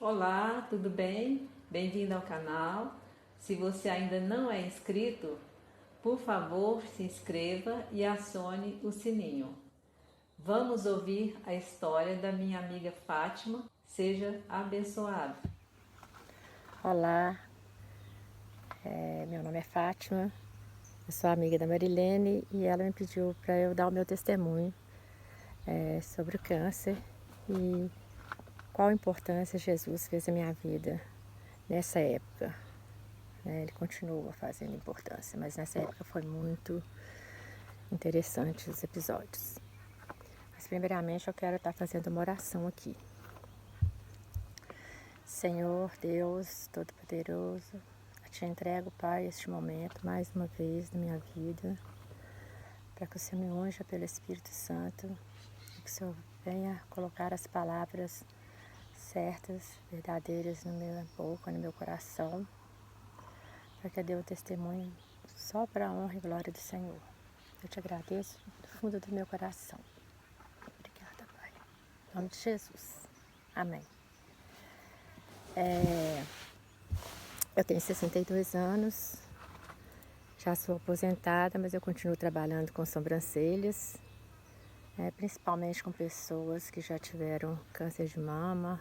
Olá, tudo bem? Bem-vindo ao canal. Se você ainda não é inscrito, por favor, se inscreva e acione o sininho. Vamos ouvir a história da minha amiga Fátima. Seja abençoado. Olá, meu nome é Fátima, eu sou amiga da Marilene e ela me pediu para eu dar o meu testemunho sobre o câncer e qual importância Jesus fez na minha vida nessa época. Ele continua fazendo importância, mas nessa época foi muito interessante os episódios. Mas primeiramente eu quero estar fazendo uma oração aqui. Senhor Deus Todo-Poderoso, eu te entrego, Pai, este momento mais uma vez na minha vida, para que o Senhor me unja pelo Espírito Santo e que o Senhor venha colocar as palavras certas, verdadeiras na minha boca, no meu coração, para que eu dê o testemunho só para a honra e glória do Senhor. Eu te agradeço do fundo do meu coração. Obrigada, Pai. Em nome de Jesus. Amém. Eu tenho 62 anos, já sou aposentada, mas eu continuo trabalhando com sobrancelhas, principalmente com pessoas que já tiveram câncer de mama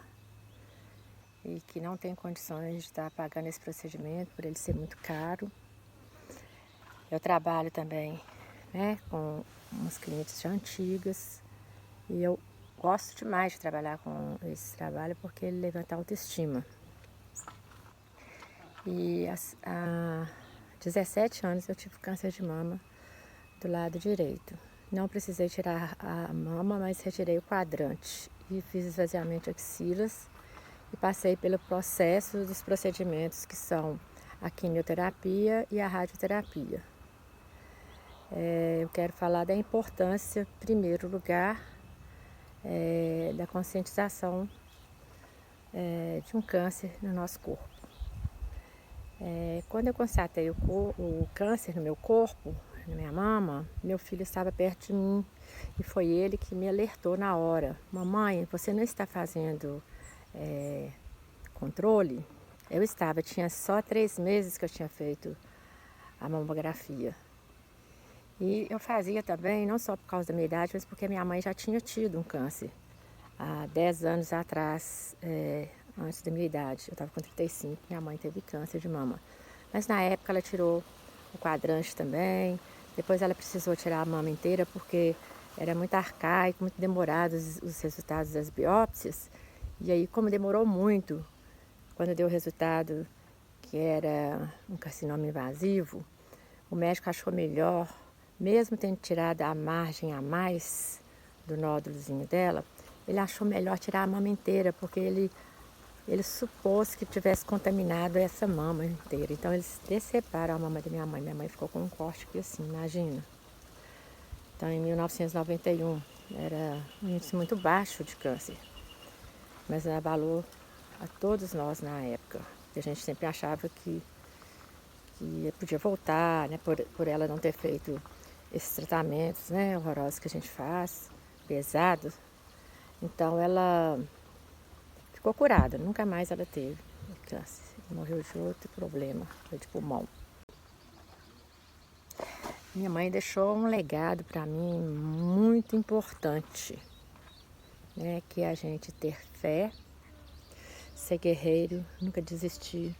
e que não têm condições de estar pagando esse procedimento por ele ser muito caro. Eu trabalho também, com umas clientes já antigas e eu gosto demais de trabalhar com esse trabalho porque ele levanta a autoestima. E há 17 anos eu tive câncer de mama do lado direito. Não precisei tirar a mama, mas retirei o quadrante e fiz esvaziamento de axilas e passei pelo processo dos procedimentos que são a quimioterapia e a radioterapia. Eu quero falar da importância, em primeiro lugar, da conscientização de um câncer no nosso corpo. Quando eu constatei o câncer no meu corpo, na minha mama, meu filho estava perto de mim e foi ele que me alertou na hora. Mamãe, você não está fazendo controle? Eu estava, tinha só 3 meses que eu tinha feito a mamografia. E eu fazia também, não só por causa da minha idade, mas porque minha mãe já tinha tido um câncer há 10 anos atrás, antes da minha idade. Eu estava com 35, minha mãe teve câncer de mama. Mas na época ela tirou o quadrante também, depois ela precisou tirar a mama inteira porque era muito arcaico, muito demorado os resultados das biópsias. E aí, como demorou muito, quando deu o resultado que era um carcinoma invasivo, o médico achou melhor, mesmo tendo tirado a margem a mais do nódulozinho dela, ele achou melhor tirar a mama inteira, porque ele supôs que tivesse contaminado essa mama inteira. Então eles deceparam a mama da minha mãe. Minha mãe ficou com um corte aqui assim, imagina. Então em 1991 era um índice muito baixo de câncer, mas abalou a todos nós na época. A gente sempre achava que podia voltar, né, por ela não ter feito esses tratamentos, né, horrorosos que a gente faz, pesados. Então ela ficou curada, nunca mais ela teve câncer. Morreu de outro problema, foi de pulmão. Minha mãe deixou um legado para mim muito importante, né, que é a gente ter fé, ser guerreiro, nunca desistir,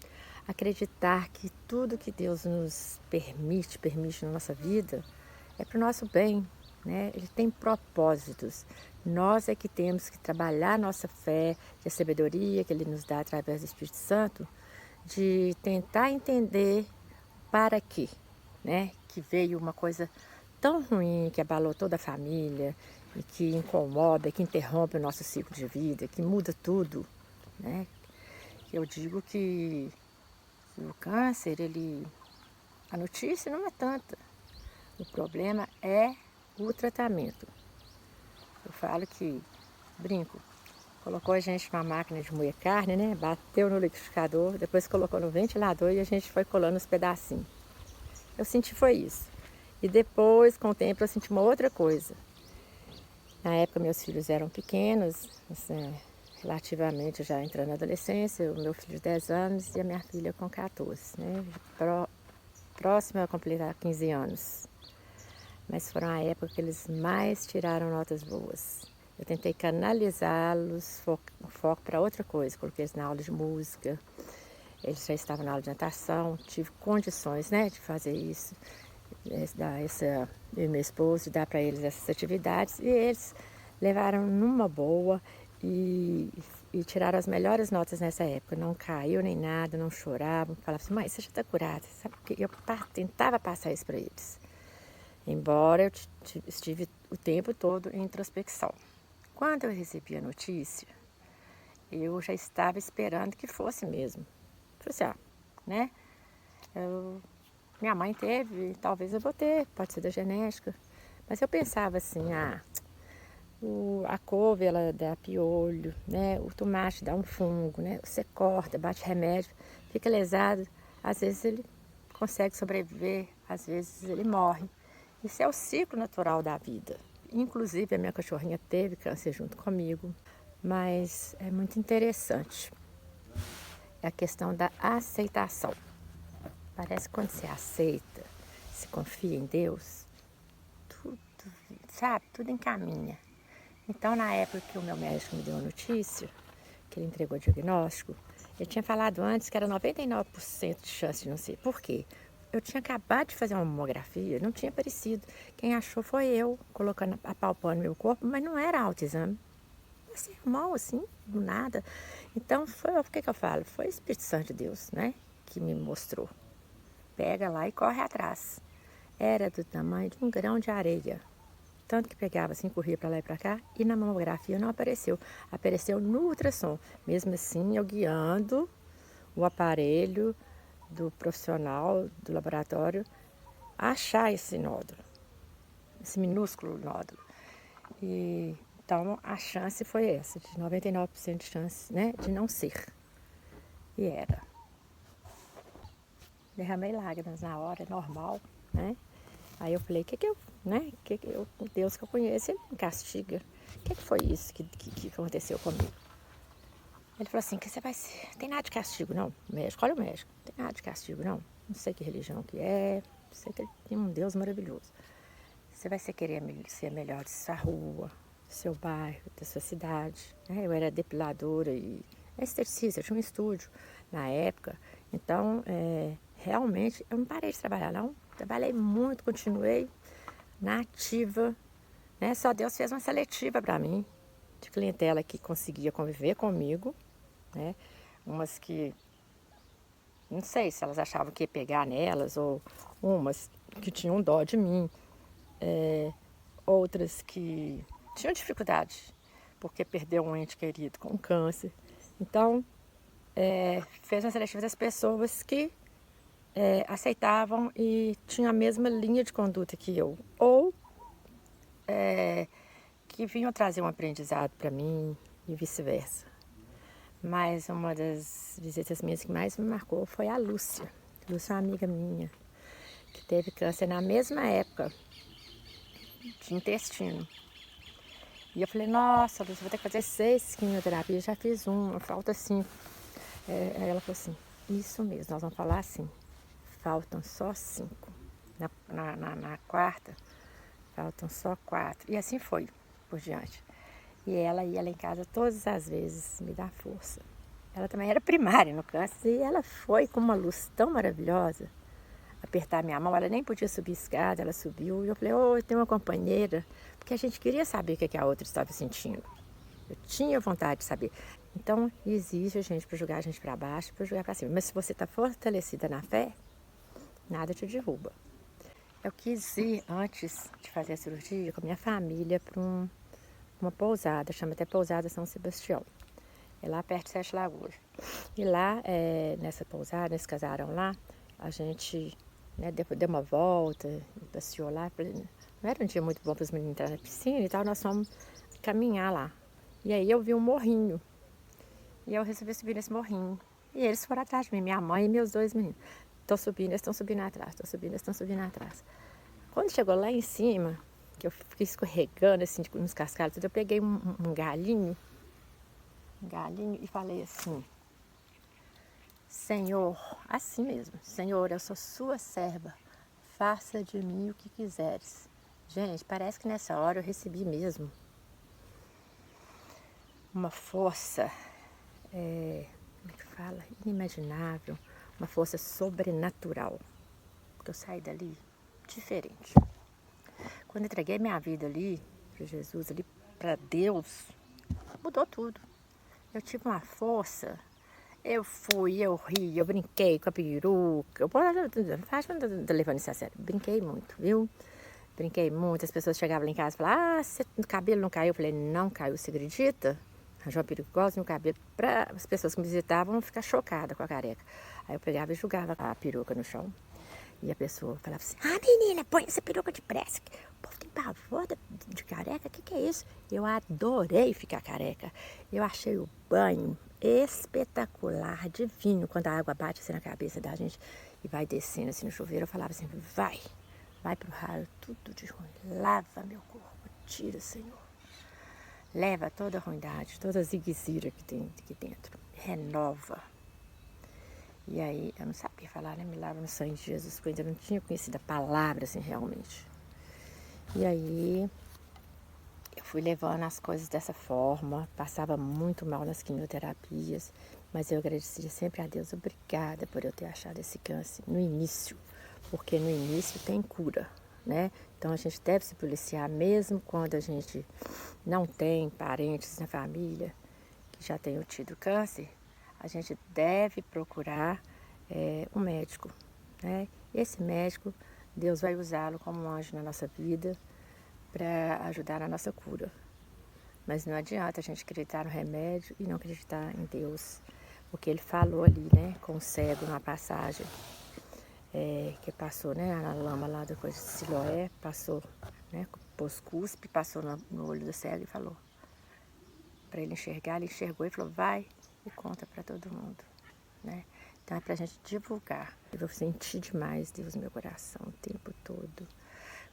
acreditar que tudo que Deus nos permite na nossa vida, é para o nosso bem, né? Ele tem propósitos. Nós é que temos que trabalhar a nossa fé, a sabedoria que Ele nos dá através do Espírito Santo, de tentar entender para quê, né? Que veio uma coisa tão ruim, que abalou toda a família, e que incomoda, que interrompe o nosso ciclo de vida, que muda tudo, né? Eu digo que o câncer, a notícia não é tanta. O problema é o tratamento. Eu falo que, brinco, colocou a gente numa máquina de moer carne, né? Bateu no liquidificador, depois colocou no ventilador e a gente foi colando os pedacinhos. Eu senti foi isso. E depois, com o tempo, eu senti uma outra coisa. Na época, meus filhos eram pequenos, assim, relativamente já entrando na adolescência, o meu filho de 10 anos e a minha filha com 14, né? Próxima a completar 15 anos. Mas foram a época que eles mais tiraram notas boas. Eu tentei canalizá-los, foco para outra coisa, coloquei eles na aula de música, eles já estavam na aula de natação, tive condições, né, de fazer isso, eu e meu esposo, de dar para eles essas atividades, e eles levaram numa boa e tiraram as melhores notas nessa época. Não caiu nem nada, não choravam, falavam assim, mãe, você já está curada, sabe? Porque eu tentava passar isso para eles. Embora eu estive o tempo todo em introspecção. Quando eu recebi a notícia, eu já estava esperando que fosse mesmo. Falei assim, né? Minha mãe teve, talvez eu vou ter, pode ser da genética. Mas eu pensava assim, a couve ela dá piolho, né? O tomate dá um fungo, né? Você corta, bate remédio, fica lesado. Às vezes ele consegue sobreviver, às vezes ele morre. Isso é o ciclo natural da vida. Inclusive a minha cachorrinha teve câncer junto comigo, mas é muito interessante. É a questão da aceitação. Parece que quando você aceita, se confia em Deus, tudo, sabe, tudo encaminha. Então, na época que o meu médico me deu a notícia, que ele entregou o diagnóstico, ele tinha falado antes que era 99% de chance de não ser. Por quê? Eu tinha acabado de fazer uma mamografia, não tinha aparecido. Quem achou foi eu, colocando, apalpando meu corpo, mas não era autoexame. Assim, mal, assim, do nada. Então, o que eu falo? Foi o Espírito Santo de Deus, né, que me mostrou. Pega lá e corre atrás. Era do tamanho de um grão de areia. Tanto que pegava assim, corria para lá e para cá, e na mamografia não apareceu. Apareceu no ultrassom. Mesmo assim, eu guiando o aparelho do profissional do laboratório a achar esse nódulo, esse minúsculo nódulo. E, então, a chance foi essa, de 99% de chance, né, de não ser. E era. Derramei lágrimas na hora, é normal, né? Aí eu falei, Deus que eu conheço, ele me castiga. O que foi isso que aconteceu comigo? Ele falou assim, que você vai ser, não tem nada de castigo não, médico, olha o médico, não tem nada de castigo não. Não sei que religião que é, sei que ele tem um Deus maravilhoso. Você vai querer ser melhor de sua rua, do seu bairro, da sua cidade. Eu era depiladora e esteticista, eu tinha um estúdio na época. Então, realmente, eu não parei de trabalhar não. Trabalhei muito, continuei na ativa. Né? Só Deus fez uma seletiva para mim, de clientela que conseguia conviver comigo. Né? Umas que, não sei se elas achavam que ia pegar nelas, ou umas que tinham dó de mim. Outras que tinham dificuldade, porque perdeu um ente querido com câncer. Então, fez uma seletiva das pessoas que aceitavam e tinham a mesma linha de conduta que eu. Ou que vinham trazer um aprendizado para mim e vice-versa. Mas uma das visitas minhas que mais me marcou foi a Lúcia. Lúcia é uma amiga minha, que teve câncer na mesma época, de intestino. E eu falei, nossa, Lúcia, vou ter que fazer 6 quimioterapias, já fiz uma, falta 5. Aí ela falou assim, isso mesmo, nós vamos falar assim, faltam só 5. Na quarta, faltam só 4. E assim foi, por diante. E ela ia lá em casa todas as vezes me dar força. Ela também era primária no câncer e ela foi com uma luz tão maravilhosa apertar minha mão. Ela nem podia subir escada, ela subiu. E eu falei, eu tenho uma companheira, porque a gente queria saber o que a outra estava sentindo. Eu tinha vontade de saber. Então, exige a gente para jogar a gente para baixo, para jogar para cima. Mas se você está fortalecida na fé, nada te derruba. Eu quis ir, antes de fazer a cirurgia, com a minha família para uma pousada, chama até Pousada São Sebastião. É lá perto de Sete Lagoas. E lá, nessa pousada, nesse casarão lá, a gente deu uma volta, passeou lá. Não era um dia muito bom para os meninos entrar na piscina e tal, nós fomos caminhar lá. E aí eu vi um morrinho. E eu resolvi subir nesse morrinho. E eles foram atrás de mim, minha mãe e meus 2 meninos. Estão subindo, eles estão subindo atrás, estão subindo, eles estão subindo atrás. Quando chegou lá em cima, que eu fiquei escorregando assim, nos cascalhos, eu peguei um galinho um galinho, e falei assim: Senhor, assim mesmo, Senhor, eu sou sua serva, faça de mim o que quiseres. Gente, parece que nessa hora eu recebi mesmo uma força, como é que fala? Inimaginável, uma força sobrenatural. Eu saí dali diferente. Quando eu entreguei minha vida ali para Jesus, ali para Deus, mudou tudo. Eu tive uma força. Eu fui, eu ri, eu brinquei com a peruca. Eu não tô levando isso a sério. Brinquei muito, viu? Brinquei muito. As pessoas chegavam lá em casa e falavam: o cabelo não caiu. Eu falei: não caiu, você acredita? Arranjou uma peruca igualzinho o cabelo. Para as pessoas que me visitavam ficar chocadas com a careca. Aí eu pegava e jogava a peruca no chão. E a pessoa falava assim: menina, põe essa peruca depressa. O povo tem pavor de careca, o que é isso? Eu adorei ficar careca. Eu achei o banho espetacular, divino. Quando a água bate assim na cabeça da gente e vai descendo assim no chuveiro, eu falava assim: vai pro raio, tudo de ruim. Lava meu corpo, tira, Senhor. Leva toda a ruindade, toda a zigue-zira que tem aqui dentro. Renova. E aí, eu não sabia falar, né? Me lava no sangue de Jesus, porque eu ainda não tinha conhecido a palavra, assim, realmente. E aí, eu fui levando as coisas dessa forma, passava muito mal nas quimioterapias, mas eu agradecia sempre a Deus, obrigada por eu ter achado esse câncer no início, porque no início tem cura, né? Então, a gente deve se policiar, mesmo quando a gente não tem parentes na família que já tenham tido câncer, a gente deve procurar um médico, né? Esse médico, Deus vai usá-lo como um anjo na nossa vida para ajudar na nossa cura. Mas não adianta a gente acreditar no remédio e não acreditar em Deus, porque ele falou ali, né, com o cego numa passagem que passou, né, na lama lá da coisa de Siloé, passou, né, pôs cuspe, passou no olho do cego e falou para ele enxergar, ele enxergou e falou: vai e conta para todo mundo, né? Então é para a gente divulgar. Eu senti demais Deus no meu coração o tempo todo.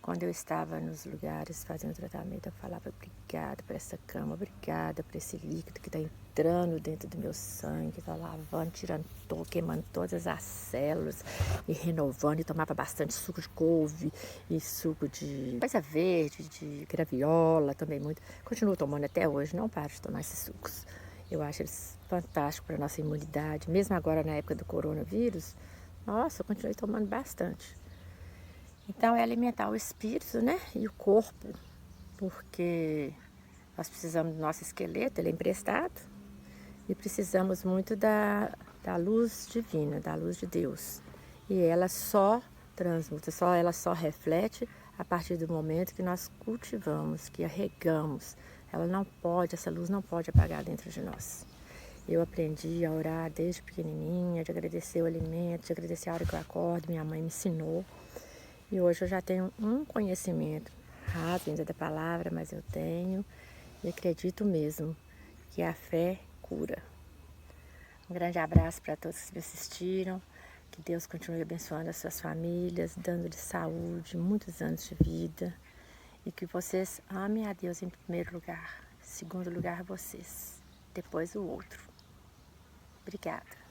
Quando eu estava nos lugares fazendo tratamento, eu falava: obrigada por essa cama, obrigada por esse líquido que está entrando dentro do meu sangue, está lavando, tirando, queimando todas as células e renovando. E tomava bastante suco de couve e suco de coisa verde, de graviola, também muito. Continuo tomando até hoje, não paro de tomar esses sucos. Eu acho eles fantásticos para a nossa imunidade. Mesmo agora na época do coronavírus, nossa, eu continuei tomando bastante. Então é alimentar o espírito, né? E o corpo, porque nós precisamos do nosso esqueleto, ele é emprestado, e precisamos muito da luz divina, da luz de Deus. E ela só transmuta, ela só reflete a partir do momento que nós cultivamos, que a regamos. Essa luz não pode apagar dentro de nós. Eu aprendi a orar desde pequenininha, de agradecer o alimento, de agradecer a hora que eu acordo, minha mãe me ensinou. E hoje eu já tenho um conhecimento raso ainda da palavra, mas eu tenho e acredito mesmo que a fé cura. Um grande abraço para todos que me assistiram. Que Deus continue abençoando as suas famílias, dando-lhes saúde, muitos anos de vida. E que vocês amem a Deus em primeiro lugar. Em segundo lugar, vocês. Depois o outro. Obrigada.